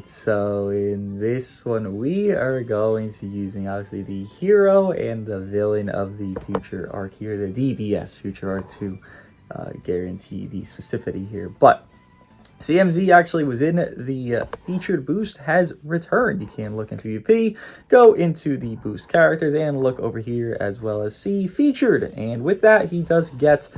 Alright, so in this one we are going to be using obviously the hero and the villain of the future arc here, the DBS future arc, to guarantee the specificity here. But CMZ actually was in the featured boost, has returned. You can look in PvP, go into the boost characters, and look over here as well as see featured. And with that, he does get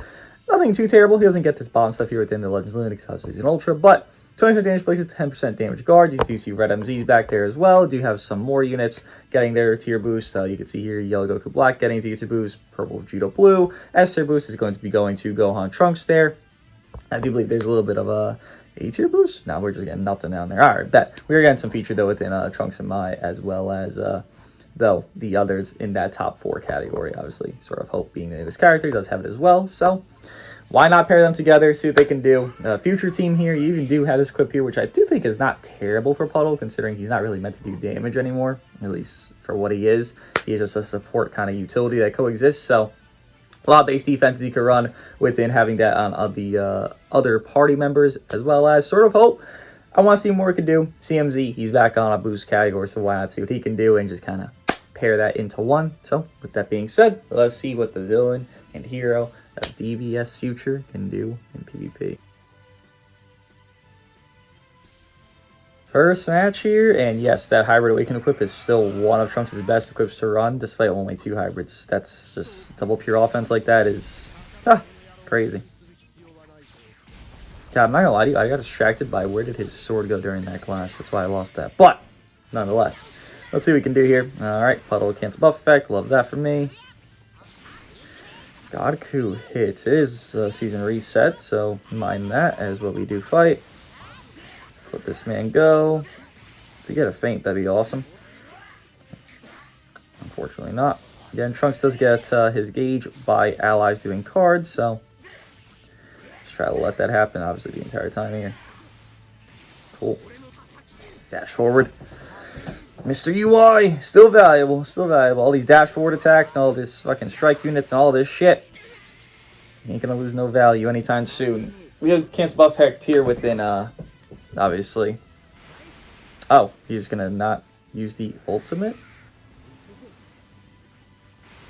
nothing too terrible. He doesn't get this bomb stuff here within the Legends Limited because obviously he's an Ultra, but 20% damage inflicted, 10% damage guard. You do see red MZs back there as well. Do have some more units getting their tier boost. You can see here yellow Goku Black getting his tier boost, purple Judo Blue. S tier boost is going to be going to Gohan Trunks there. I do believe there's a little bit of a tier boost. Now we're just getting nothing down there. All right, bet we are getting some feature though within Trunks and Mai, as well as though the others in that top 4 category. Obviously, sort of Hope being the newest character does have it as well. So why not pair them together, see what they can do? Future team here, you even do have this equip here, which I do think is not terrible for Puddle, considering he's not really meant to do damage anymore, at least for what he is. He is just a support kind of utility that coexists, so a lot of base defenses you can run within having that on the other party members, as well as sort of Hope. I want to see more he can do. CMZ, he's back on a boost category, so why not see what he can do and just kind of pair that into one. So with that being said, let's see what the villain and hero of DBS Future can do in PvP. First match here, and yes, that hybrid awaken equip is still one of Trunks' best equips to run, despite only 2 hybrids. That's just double pure offense like that is crazy. God, I'm not gonna lie to you, I got distracted by where did his sword go during that clash. That's why I lost that. But nonetheless, let's see what we can do here. Alright, Puddle cancel buff effect, love that for me. Dooogote hits. It is season reset, so mind that as what we do fight. Let's let this man go. If we get a feint, that'd be awesome. Unfortunately not. Again, Trunks does get his gauge by allies doing cards, so let's try to let that happen, obviously, the entire time here. Cool. Dash forward. Mr. UI, still valuable, still valuable. All these dash forward attacks and all this fucking strike units and all this shit. You ain't gonna lose no value anytime soon. We have cancel buff heck here within, obviously. Oh, he's gonna not use the ultimate?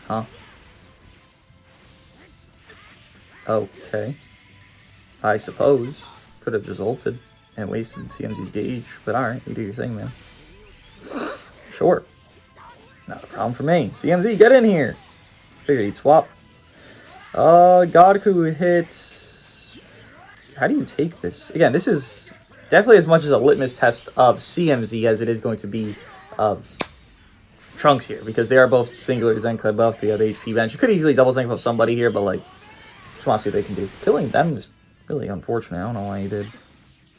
Huh? Okay. I suppose. Could have just ulted and wasted CMZ's gauge, but alright, you do your thing, man. Sure. Not a problem for me. CMZ, get in here. Figured he'd swap. Dooogote hits. How do you take this? Again, this is definitely as much as a litmus test of CMZ as it is going to be of Trunks here, because they are both singular Zen Club buff. They have HP bench. You could easily double Zen Club somebody here, but like, just want to see what they can do. Killing them is really unfortunate. I don't know why he did.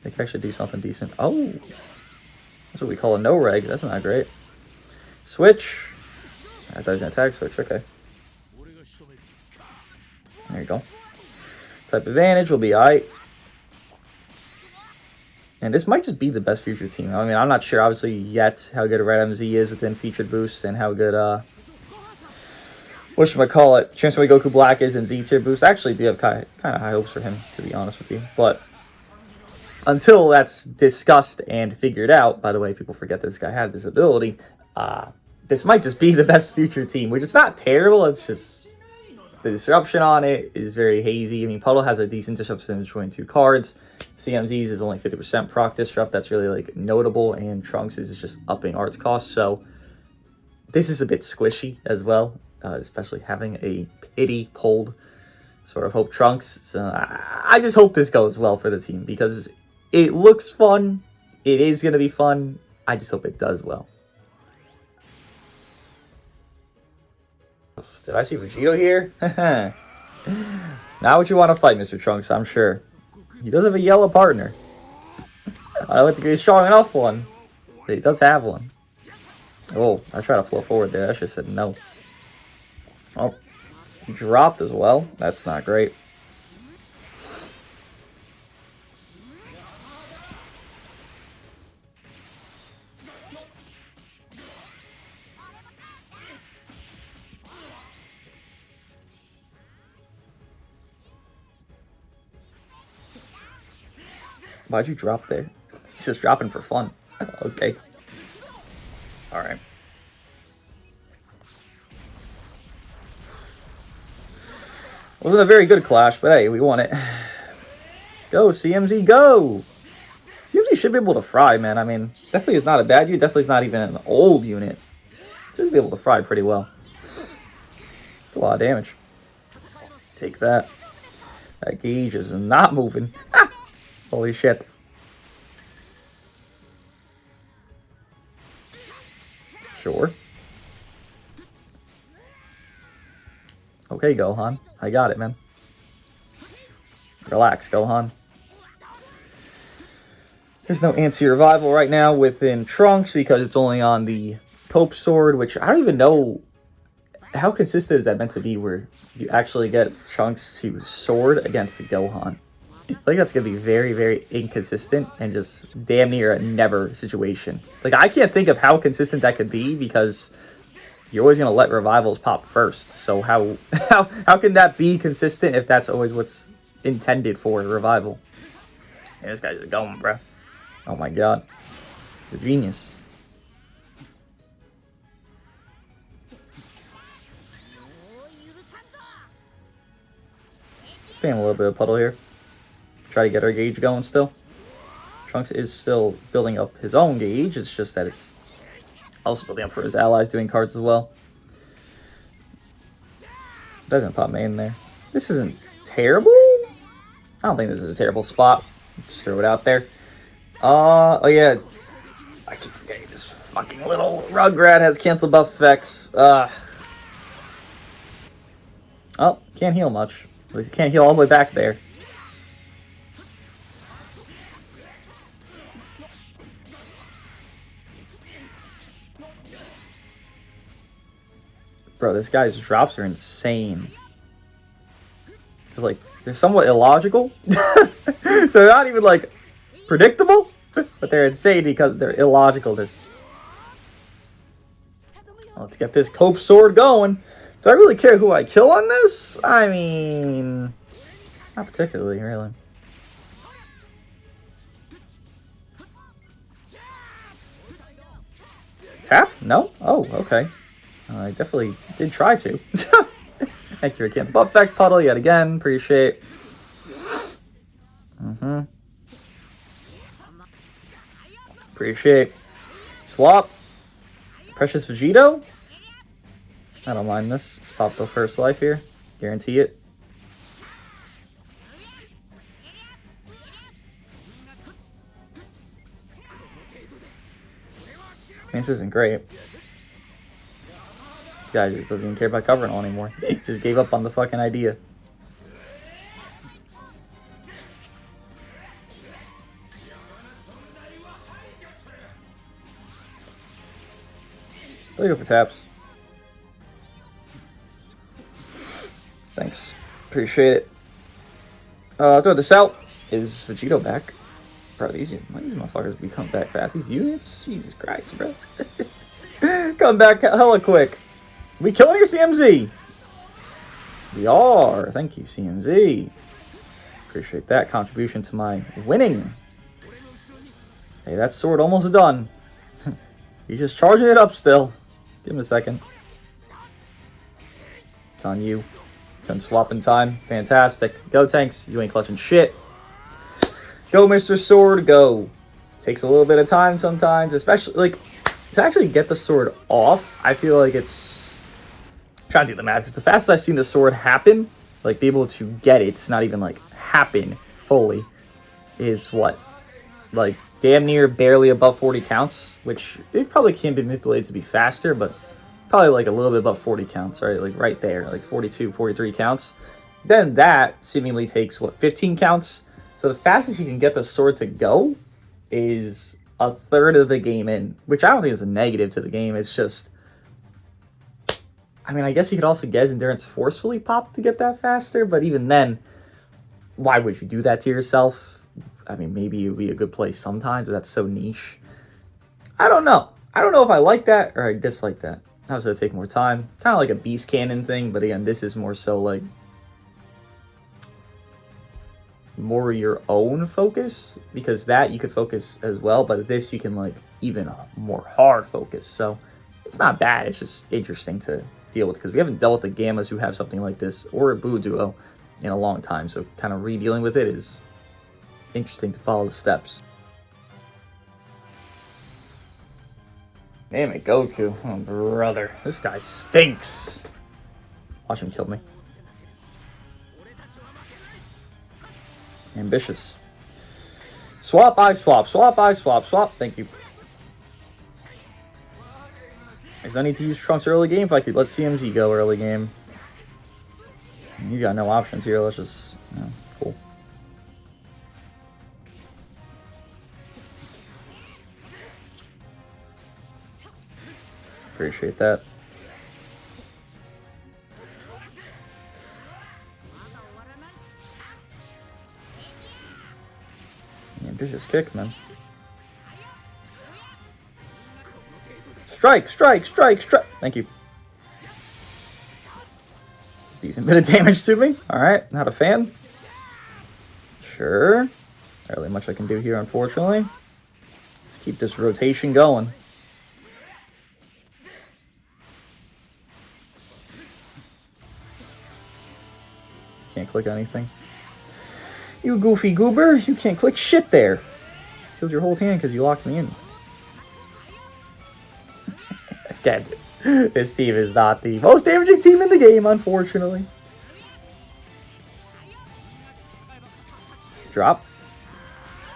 They could actually do something decent. Oh, that's what we call a no reg. That's not great. Switch. I thought he was going to attack switch. Okay. There you go. Type advantage will be aight. And this might just be the best future team. I mean, I'm not sure, obviously, yet how good Red MZ is within featured boosts and how good, whatchamacallit, Transform Goku Black is in Z tier boost. I actually do have kind of high hopes for him, to be honest with you. But until that's discussed and figured out, by the way, people forget this guy had this ability, this might just be the best future team, which is not terrible. It's just the disruption on it is very hazy. I mean, Puddle has a decent disruption between 2 cards. CMZ's is only 50% proc disrupt. That's really like notable, and Trunks is just upping arts cost. So this is a bit squishy as well, especially having a pity pulled sort of Hope Trunks. So I just hope this goes well for the team, because it looks fun. It is going to be fun. I just hope it does well. Did I see Vegito here? Not what you want to fight, Mr. Trunks, I'm sure. He does have a yellow partner. I don't think he's a strong enough one, but he does have one. Oh, I tried to flow forward there. I should have said no. Oh, he dropped as well. That's not great. Why'd you drop there? He's just dropping for fun. Okay. Alright. Wasn't a very good clash, but hey, we won it. Go, CMZ, go! CMZ should be able to fry, man. I mean, definitely is not a bad unit. Definitely is not even an old unit. Should be able to fry pretty well. It's a lot of damage. Take that. That gauge is not moving. Holy shit. Sure. Okay, Gohan. I got it, man. Relax, Gohan. There's no anti-revival right now within Trunks because it's only on the Cope Sword, which I don't even know how consistent is that meant to be where you actually get Trunks to sword against the Gohan. I think that's going to be very, very inconsistent and just damn near a never situation. Like, I can't think of how consistent that could be because you're always going to let revivals pop first. So how can that be consistent if that's always what's intended for a revival? Yeah, this guy's going, bro. Oh my god. He's a genius. Spam a little bit of puddle here. Try to get our gauge going still. Trunks is still building up his own gauge. It's just that it's also building up for his allies doing cards as well. Doesn't pop me in there. This isn't terrible. I don't think this is a terrible spot. Just throw it out there. Oh yeah. I keep forgetting this fucking little Rugrat has cancel buff effects. Oh, can't heal much. At least you can't heal all the way back there. Bro, this guy's drops are insane. It's like, they're somewhat illogical. So they're not even like predictable, but they're insane because they're illogical. Let's get this Cope Sword going. Do I really care who I kill on this? I mean, not particularly, really. Tap? No? Oh, okay. I definitely did try to. Thank you, cancel buff effect puddle yet again. Appreciate. Appreciate. Swap. Precious Vegito. I don't mind this. Let's pop the first life here. Guarantee it. I mean, this isn't great. This guy just doesn't even care about covering all anymore. He just gave up on the fucking idea. I'll go for taps. Thanks. Appreciate it. Throw this out. Is Vegito back? Bro, these motherfuckers become back fast. These units? Jesus Christ, bro. Come back hella quick. We killing your CMZ? We are. Thank you, CMZ. Appreciate that contribution to my winning. Hey, that sword almost done. He's just charging it up still. Give him a second. It's on you. Done swapping time. Fantastic. Go, tanks. You ain't clutching shit. Go, Mr. Sword, go. Takes a little bit of time sometimes, especially, like, to actually get the sword off, I feel like it's... I'm trying to do the math, because the fastest I've seen the sword happen, like, be able to get it, not even, like, happen fully, is what? Like, damn near barely above 40 counts, which it probably can be manipulated to be faster, but probably, like, a little bit above 40 counts, right? Like, right there, like, 42, 43 counts. Then that seemingly takes, what, 15 counts? So the fastest you can get the sword to go is a third of the game in, which I don't think is a negative to the game. It's just, I mean, I guess you could also get his endurance forcefully popped to get that faster, but even then, why would you do that to yourself? I mean, maybe it would be a good play sometimes, but that's so niche. I don't know. I don't know if I like that or I dislike that. That was going to take more time. Kind of like a beast cannon thing, but again, this is more so like, more your own focus, because that you could focus as well, but this you can like even more hard focus. So it's not bad. It's just interesting to deal with because we haven't dealt with the Gammas who have something like this or a Boo Duo in a long time. So kind of re-dealing with it is interesting to follow the steps. Damn it, Goku. Oh, brother. This guy stinks. Watch him kill me. Ambitious. Swap, I swap. Swap, I swap. Swap. Thank you. There's no need to use Trunks early game if I could let CMZ go early game. You got no options here. Let's just... cool. Appreciate that. Ambitious kick, man. Strike, strike, strike, strike. Thank you. Decent bit of damage to me. Alright, not a fan. Sure. Not really much I can do here, unfortunately. Let's keep this rotation going. Can't click anything. You goofy goober, you can't click shit there. Sealed your whole hand because you locked me in. Again, this team is not the most damaging team in the game, unfortunately. Drop.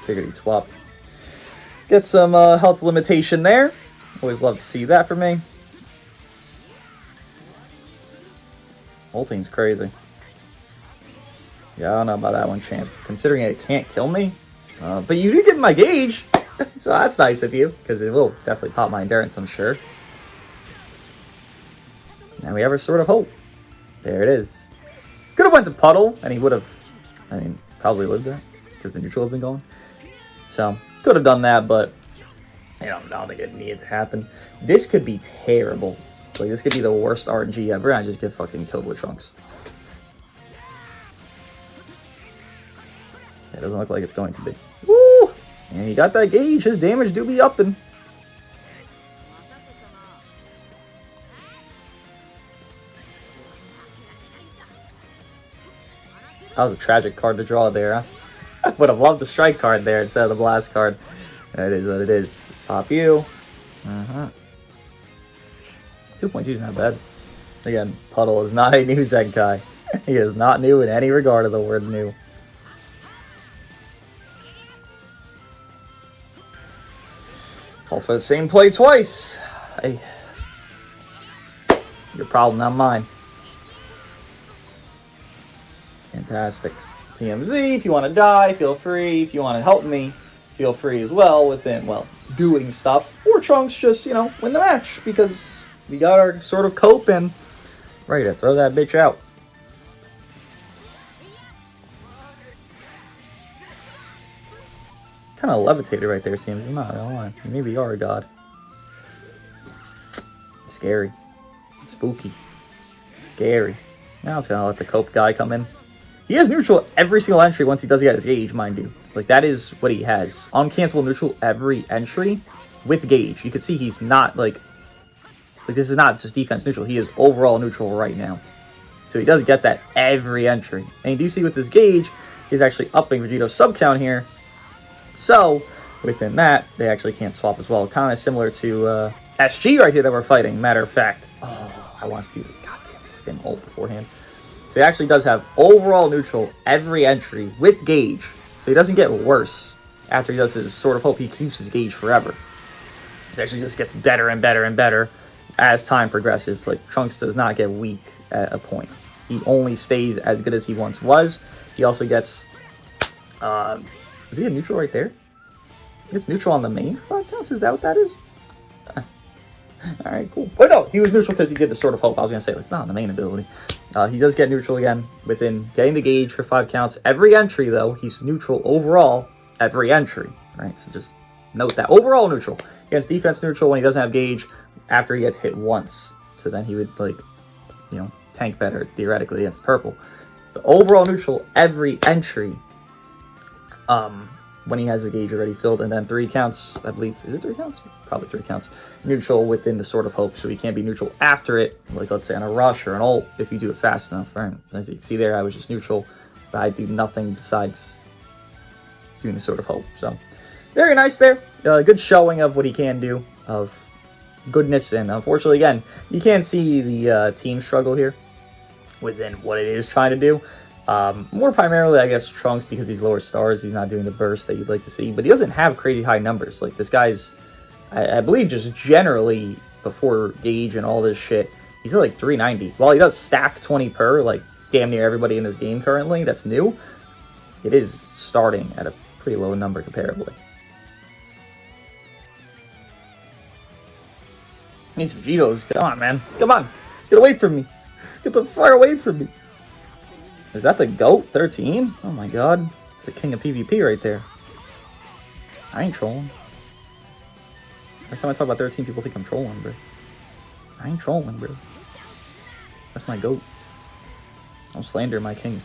Figured he'd swap. Get some health limitation there. Always love to see that for me. Ulting's crazy. Yeah, I don't know about that one, champ. Considering it can't kill me. But you did get my gauge. So that's nice of you. Because it will definitely pop my endurance, I'm sure. And we have our Sword of Hope. There it is. Could have went to Puddle. And he would have, probably lived there. Because the neutral have been going. So, could have done that. But, I don't think it needed to happen. This could be terrible. Like, this could be the worst RNG ever. And I just get fucking killed with Trunks. It doesn't look like it's going to be. Woo! And he got that gauge. His damage do be upping. That was a tragic card to draw there. Huh? I would have loved the strike card there instead of the blast card. That is what it is. Pop you. 2.2 is not bad. Again, Puddle is not a new Zenkai. He is not new in any regard of the word new. All for the same play twice. Hey. Your problem, not mine. Fantastic. TMZ, if you want to die, feel free. If you want to help me, feel free as well within, well, doing stuff. Or Trunks just, win the match because we got our sort of cope and ready to throw that bitch out. Kind of levitated right there, seems. I'm not gonna lie. Maybe you are a god. Scary. Spooky. Scary. Now it's gonna let the cope guy come in. He has neutral every single entry once he does get his gauge, mind you. Like, that is what he has. Uncancelable neutral every entry with gauge. You can see he's not, like this is not just defense neutral. He is overall neutral right now. So he does get that every entry. And you do see with this gauge, he's actually upping Vegeto's sub count here. So, within that, they actually can't swap as well. Kind of similar to SG right here that we're fighting, matter of fact. Oh, I want to do the goddamn fucking ult beforehand. So he actually does have overall neutral every entry with gauge. So he doesn't get worse after he does his Sword of Hope. He keeps his gauge forever. It actually just gets better and better and better as time progresses. Like, Trunks does not get weak at a point. He only stays as good as he once was. He also gets... is he a neutral right there? He gets neutral on the main for 5 counts? Is that what that is? Alright, cool. Oh no, he was neutral because he did the Sword of Hope. I was going to say, it's not on the main ability. He does get neutral again within getting the gauge for 5 counts. Every entry, though, he's neutral overall every entry. Right, so just note that. Overall neutral. He gets defense neutral when he doesn't have gauge after he gets hit once. So then he would, like, tank better, theoretically, against purple. But overall neutral every entry when he has the gauge already filled, and then 3 counts, I believe. Is it 3 counts? Probably 3 counts. Neutral within the Sword of Hope, so he can't be neutral after it, like let's say on a rush or an ult, if you do it fast enough. Right? As you can see there, I was just neutral, but I do nothing besides doing the Sword of Hope. So, very nice there. Good showing of what he can do, of goodness, and unfortunately, again, you can't see the team struggle here within what it is trying to do. More primarily, I guess, Trunks, because he's lower stars, he's not doing the burst that you'd like to see, but he doesn't have crazy high numbers. Like, this guy's, I believe, just generally, before gauge and all this shit, he's at like 390. While he does stack 20 per, like, damn near everybody in this game currently, that's new, it is starting at a pretty low number comparably. These Vegetos, come on, man. Come on. Get away from me. Get the far away from me. Is that the GOAT 13? Oh my god. It's the king of PvP right there. I ain't trolling. Every time I talk about 13, people think I'm trolling, bro. I ain't trolling, bro. That's my GOAT. Don't slander my king.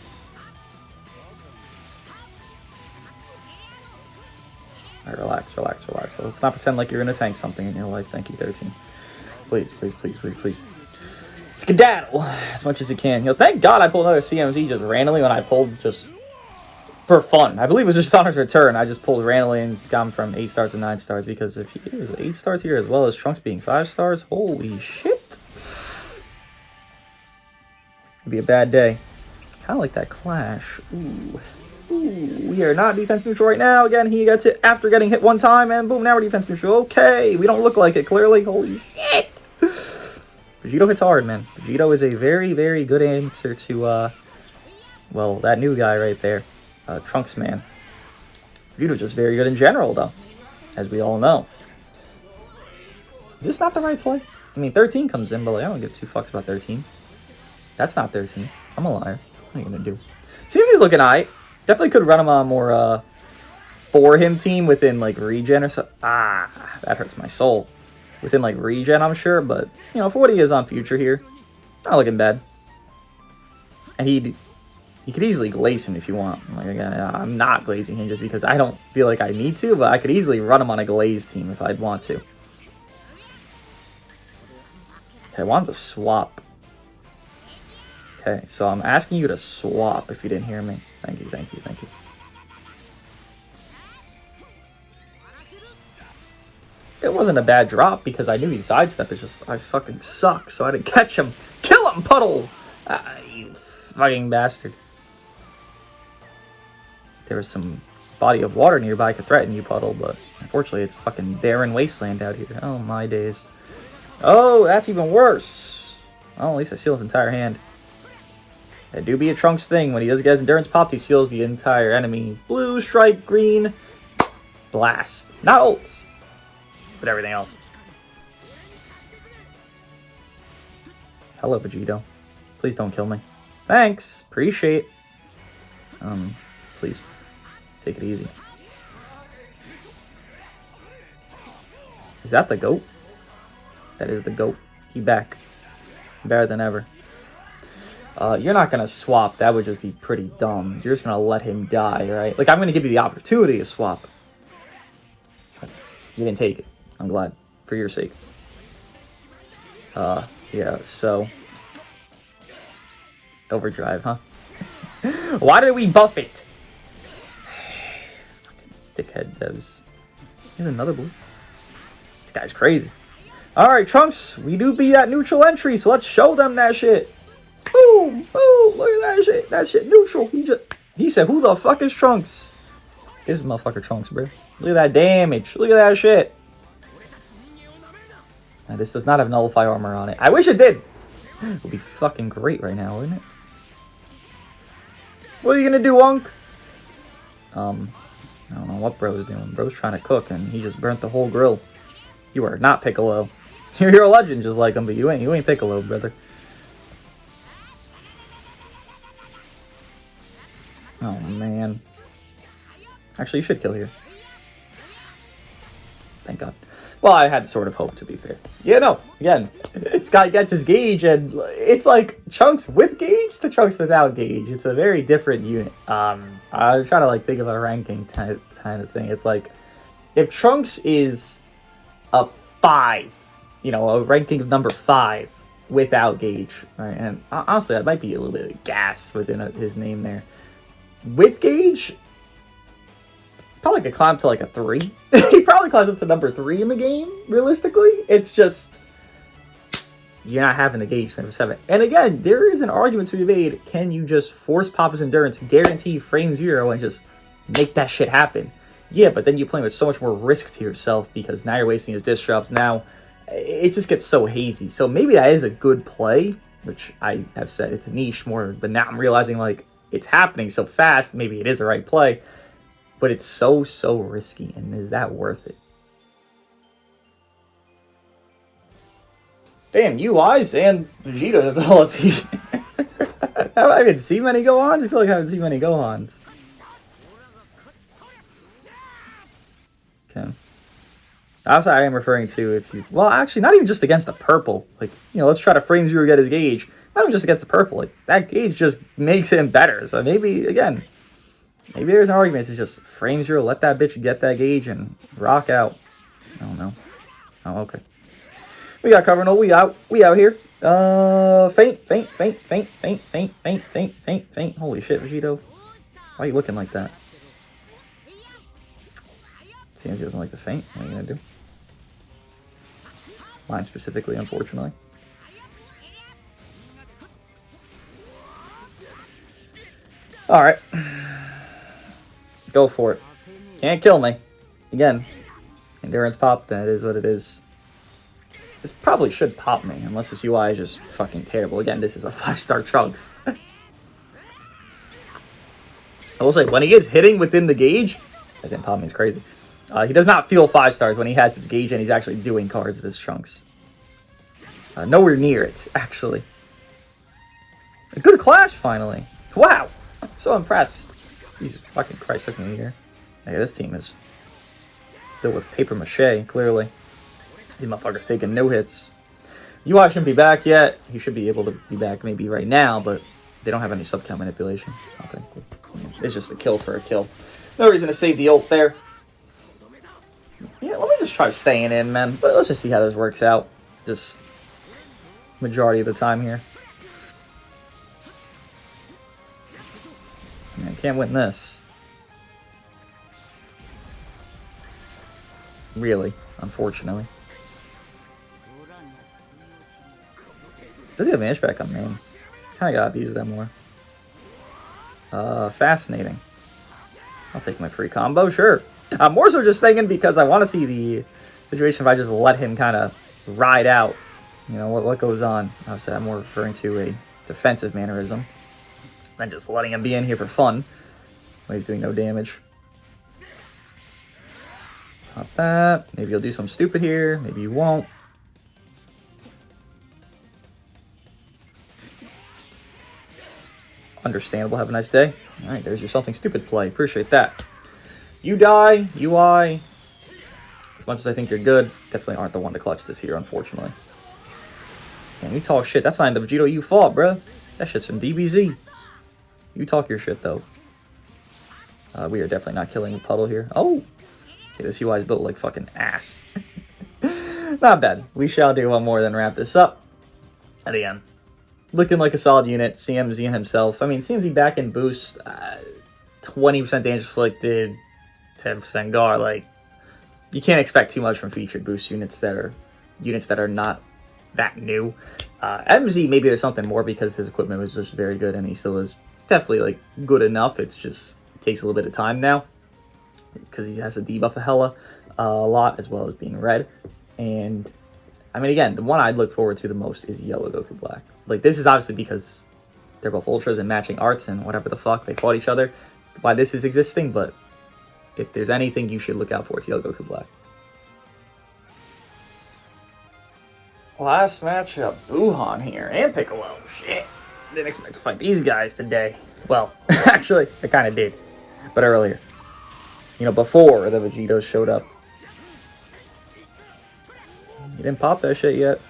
Alright, relax, relax, relax. Let's not pretend like you're gonna tank something in your life. Thank you, 13. Please, please, please, please, please. Skedaddle as much as you can. You know, thank God I pulled another CMZ just randomly when I pulled just for fun. I believe it was just on his return. I just pulled randomly and got him from 8 stars to 9 stars because if he is 8 stars here as well as Trunks being 5 stars, holy shit. It'd be a bad day. Kind of like that clash. Ooh. Ooh, we are not defense neutral right now. Again, he gets it after getting hit one time, and boom, now we're defense neutral. Okay, we don't look like it, clearly. Holy shit. Vegito hits hard, man. Vegito is a very, very good answer to, well, that new guy right there. Trunks, man. Vegito's just very good in general, though, as we all know. Is this not the right play? I mean, 13 comes in, but like, I don't give 2 fucks about 13. That's not 13. I'm a liar. What are you gonna do? Seems he's looking alright. Definitely could run him on more, for him team within, like, regen or so. Ah, that hurts my soul. Within, like, regen, I'm sure, but, you know, for what he is on future here, not looking bad. And you could easily glaze him if you want. Like, again, I'm not glazing him just because I don't feel like I need to, but I could easily run him on a glaze team if I'd want to. Okay, I want to swap. Okay, so I'm asking you to swap if you didn't hear me. Thank you, thank you, thank you. It wasn't a bad drop because I knew he'd sidestep. It's just I fucking suck, so I didn't catch him. Kill him, Puddle! You fucking bastard. There was some body of water nearby could threaten you, Puddle, but unfortunately it's fucking barren wasteland out here. Oh my days. Oh, that's even worse. Well, at least I seal his entire hand. That do be a Trunks thing. When he does get his endurance popped, he seals the entire enemy. Blue, strike, green, blast. Not ults, but everything else. Hello, Vegito. Please don't kill me. Thanks. Appreciate. Please. Take it easy. Is that the GOAT? That is the GOAT. He back. Better than ever. You're not going to swap. That would just be pretty dumb. You're just going to let him die, right? Like, I'm going to give you the opportunity to swap. But you didn't take it. I'm glad. For your sake. Yeah, so... Overdrive, huh? Why did we buff it? Fucking dickhead devs. Here's another blue. This guy's crazy. Alright, Trunks. We do be that neutral entry, so let's show them that shit. Boom! Boom! Look at that shit. That shit neutral. He said, who the fuck is Trunks? This motherfucker Trunks, bro. Look at that damage. Look at that shit. Now, this does not have nullify armor on it. I wish it did. It would be fucking great right now, wouldn't it? What are you gonna do, Wonk? I don't know what bro's doing. Bro's trying to cook, and he just burnt the whole grill. You are not Piccolo. You're a legend just like him, but you ain't Piccolo, brother. Oh, man. Actually, you should kill here. thank God. Well, I had sort of hope, to be fair. Yeah, no, again, this guy gets his gauge, and it's like Trunks with gauge to Trunks without gauge. It's a very different unit. I was trying to like think of a ranking kind of thing. It's like if Trunks is a 5, you know, a ranking of number 5 without gauge, right? And honestly, that might be a little bit of gas within his name there. With gauge, probably could climb to like a 3. He probably climbs up to number 3 in the game, realistically. It's just, you're not having the gauge number 7. And again, there is an argument to be made. Can you just force pop his endurance, guarantee frame 0, and just make that shit happen? Yeah, but then you're playing with so much more risk to yourself because now you're wasting his disrupts. Now, it just gets so hazy. So maybe that is a good play, which I have said it's a niche more, but now I'm realizing like it's happening so fast, maybe it is the right play. But it's so risky, and is that worth it? Damn, UIs and Vegeta, that's all it's easy. I haven't seen many Gohans? I feel like I haven't seen many Gohans. Okay. Also, I am referring to if you... Well, actually, not even just against the purple. Like, you know, let's try to frame 0 get his gauge. Not even just against the purple. Like, that gauge just makes him better. So maybe, again... Maybe there's an argument to just frame 0, let that bitch get that gauge, and rock out. I don't know. Oh, okay. We got cover, no, we out here. Faint. Holy shit, Vegito. Why are you looking like that? Seems he doesn't like the feint. What are you gonna do? Mine specifically, unfortunately. Alright. Go for it. Can't kill me. Again, endurance pop, that is what it is. This probably should pop me, unless this UI is just fucking terrible. Again, this is a 5-star Trunks. I will say, when he is hitting within the gauge, that didn't pop me, it's crazy. He does not feel 5 stars when he has his gauge and he's actually doing cards, this Trunks. Nowhere near it, actually. A good clash, finally. Wow! I'm so impressed. Jesus fucking Christ, look at me here. Hey, this team is filled with paper mache, clearly. These motherfuckers taking no hits. UI shouldn't be back yet. He should be able to be back maybe right now, but they don't have any sub-count manipulation. Okay, cool. It's just a kill for a kill. No reason to save the ult there. Yeah, let me just try staying in, man. But let's just see how this works out. Just majority of the time here. I can't win this. Really, unfortunately. Does he have advantage back on main? Kinda gotta abuse that more. Fascinating. I'll take my free combo, sure. I'm more so just thinking because I want to see the situation if I just let him kind of ride out. You know, what goes on. Obviously, I'm more referring to a defensive mannerism than just letting him be in here for fun when he's doing no damage. Pop that. Maybe he'll do something stupid here. Maybe he won't. Understandable. Have a nice day. All right, there's your something stupid play. Appreciate that. You die, UI. As much as I think you're good, definitely aren't the one to clutch this here, unfortunately. And you talk shit. That's not the Vegito you fought, bruh. That shit's from DBZ. You talk your shit, though. We are definitely not killing a puddle here. Oh! Okay, this UI is built like fucking ass. Not bad. We shall do one more, then wrap this up. And again, looking like a solid unit. CMZ himself. I mean, CMZ back in boost. 20% damage inflicted. 10% guard. Like, you can't expect too much from featured boost units that are not that new. MZ, maybe there's something more because his equipment was just very good and he still is definitely like good enough. It's just, it takes a little bit of time now because he has to debuff a lot as well as being red. And I mean, again, the one I'd look forward to the most is Yellow Goku Black. Like, this is obviously because they're both ultras and matching arts and whatever the fuck, they fought each other. Why this is existing, but if there's anything you should look out for, it's Yellow Goku Black. Last matchup, Buhan here, and Piccolo. Shit, didn't expect to fight these guys today. Well, actually, I kind of did, but earlier. You know, before the Vegetos showed up. didn't pop that shit yet.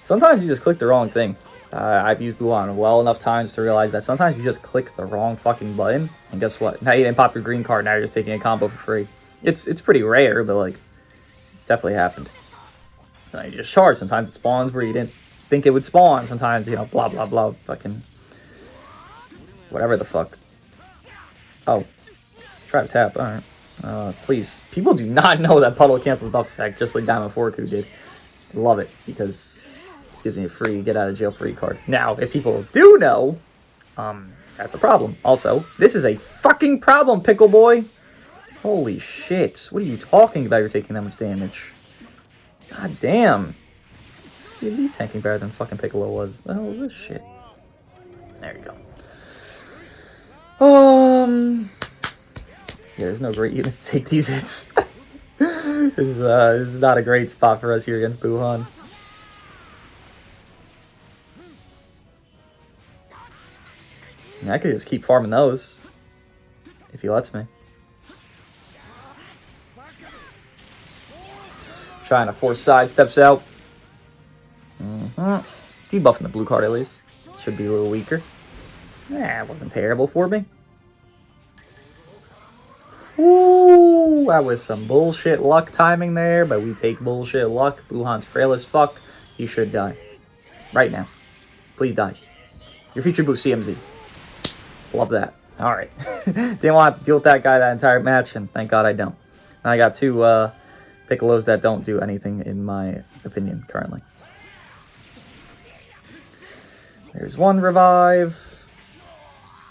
Sometimes you just click the wrong thing. I've used Buon well enough times to realize that sometimes you just click the wrong fucking button, and guess what? Now you didn't pop your green card, now you're just taking a combo for free. It's pretty rare, but like, it's definitely happened. You just charge. Sometimes it spawns where you didn't think it would spawn. Sometimes, you know, blah, blah, blah, fucking whatever the fuck. Oh, try to tap. All right. Please. People do not know that puddle cancels buff effect, just like Diamond Forku did. Love it, because this gives me a free get out of jail free card. Now, if people do know, that's a problem. Also, this is a fucking problem, Pickle Boy. Holy shit. What are you talking about? You're taking that much damage. God damn. See, he's tanking better than fucking Piccolo was. The hell is this shit? There you go. Yeah, there's no great unit to take these hits. This is not a great spot for us here against Buhan. I could just keep farming those if he lets me. Trying to force side steps out. Debuffing the blue card at least. Should be a little weaker. It wasn't terrible for me. Ooh, that was some bullshit luck timing there, but we take bullshit luck. Buhan's frail as fuck. He should die. Right now. Please die. Your future boost CMZ. Love that. Alright. Didn't want to deal with that guy that entire match, and thank God I don't. I got two Piccolos that don't do anything, in my opinion, currently. There's one revive.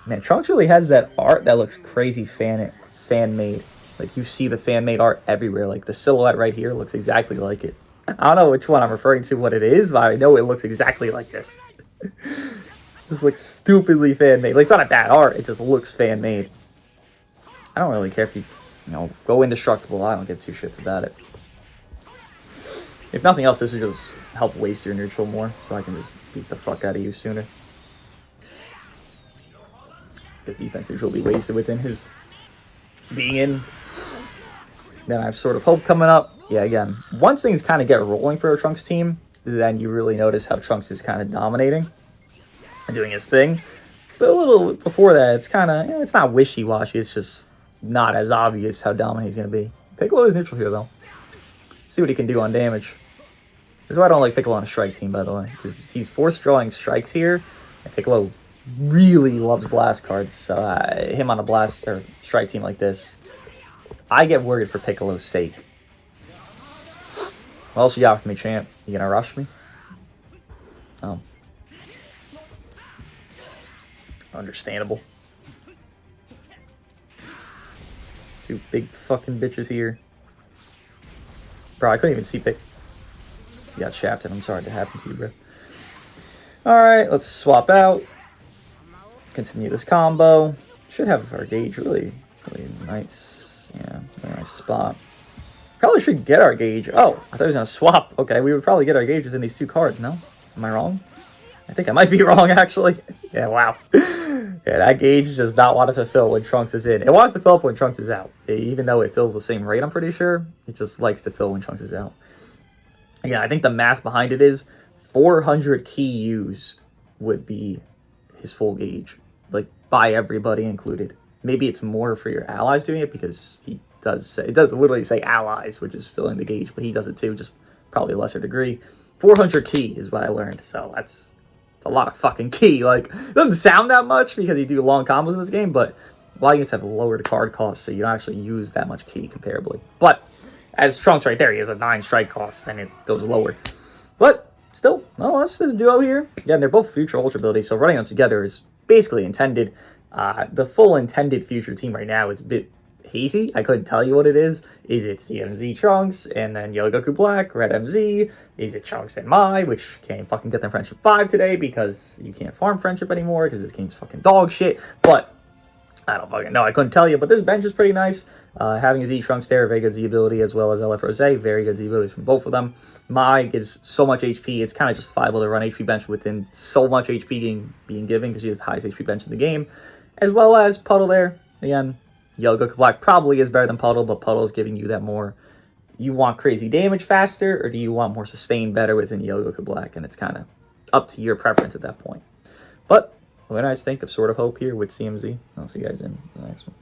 Man, Trunks really has that art that looks crazy fan-made. Like, you see the fan-made art everywhere. Like, the silhouette right here looks exactly like it. I don't know which one I'm referring to, what it is, but I know it looks exactly like this. This looks stupidly fan-made. Like, it's not a bad art, it just looks fan-made. I don't really care if you know, go indestructible. I don't give two shits about it. If nothing else, this would just help waste your neutral more, so I can just beat the fuck out of you sooner. The defense neutral will be wasted within his being in. Then I have Sword of Hope coming up. Yeah, again, once things kind of get rolling for a Trunks team, then you really notice how Trunks is kind of dominating and doing his thing. But a little before that, it's kind of, it's not wishy-washy, it's just not as obvious how dominant he's going to be. Piccolo is neutral here, though. See what he can do on damage. That's why I don't like Piccolo on a strike team, by the way, because he's force drawing strikes here, and Piccolo really loves blast cards, so him on a blast or strike team like this, I get worried for Piccolo's sake. What else you got for me, champ? You gonna rush me? Oh. Understandable. Two big fucking bitches here. Bro, I couldn't even see Pick. You got shafted. I'm sorry to happen to you, bro. Alright, let's swap out. Continue this combo. Should have our gauge really nice. Yeah, really nice spot. Probably should get our gauge. Oh, I thought he was going to swap. Okay, we would probably get our gauge within these two cards, no? Am I wrong? I think I might be wrong, actually. Yeah, wow. Yeah, that gauge does not want to fulfill when Trunks is in. It wants to fill up when Trunks is out. Even though it fills the same rate, I'm pretty sure. It just likes to fill when Trunks is out. Yeah, I think the math behind it is 400 ki used would be his full gauge. Like, by everybody included. Maybe it's more for your allies doing it, because he does say, it does literally say allies, which is filling the gauge, but he does it too, just probably a lesser degree. 400 ki is what I learned, so that's a lot of fucking ki. Like, it doesn't sound that much because you do long combos in this game, but a lot of units have lowered card costs, so you don't actually use that much ki comparably. But as Trunks right there, he has a 9 strike cost, then it goes lower. But still, nonetheless, this duo here, again, they're both future ultra abilities, so running them together is basically intended. The full intended future team right now is a bit hazy. I couldn't tell you what it is. Is it CMZ Trunks and then Yellow Goku Black, Red MZ? Is it Trunks and Mai, which can't fucking get them Friendship 5 today because you can't farm Friendship anymore because this game's fucking dog shit. But I don't fucking know. I couldn't tell you, but this bench is pretty nice. Having Z Trunks there, very good Z ability, as well as LF Rose, very good Z abilities from both of them. Mai gives so much HP, it's kind of justifiable to run HP bench within so much HP being given because she has the highest HP bench in the game. As well as Puddle there. Again, Yellow Goku Black probably is better than Puddle, but Puddle is giving you that more you want crazy damage faster, or do you want more sustain better within Dooogote Black? And it's kind of up to your preference at that point. But what do you guys think of Sword of Hope here with CMZ? I'll see you guys in the next one.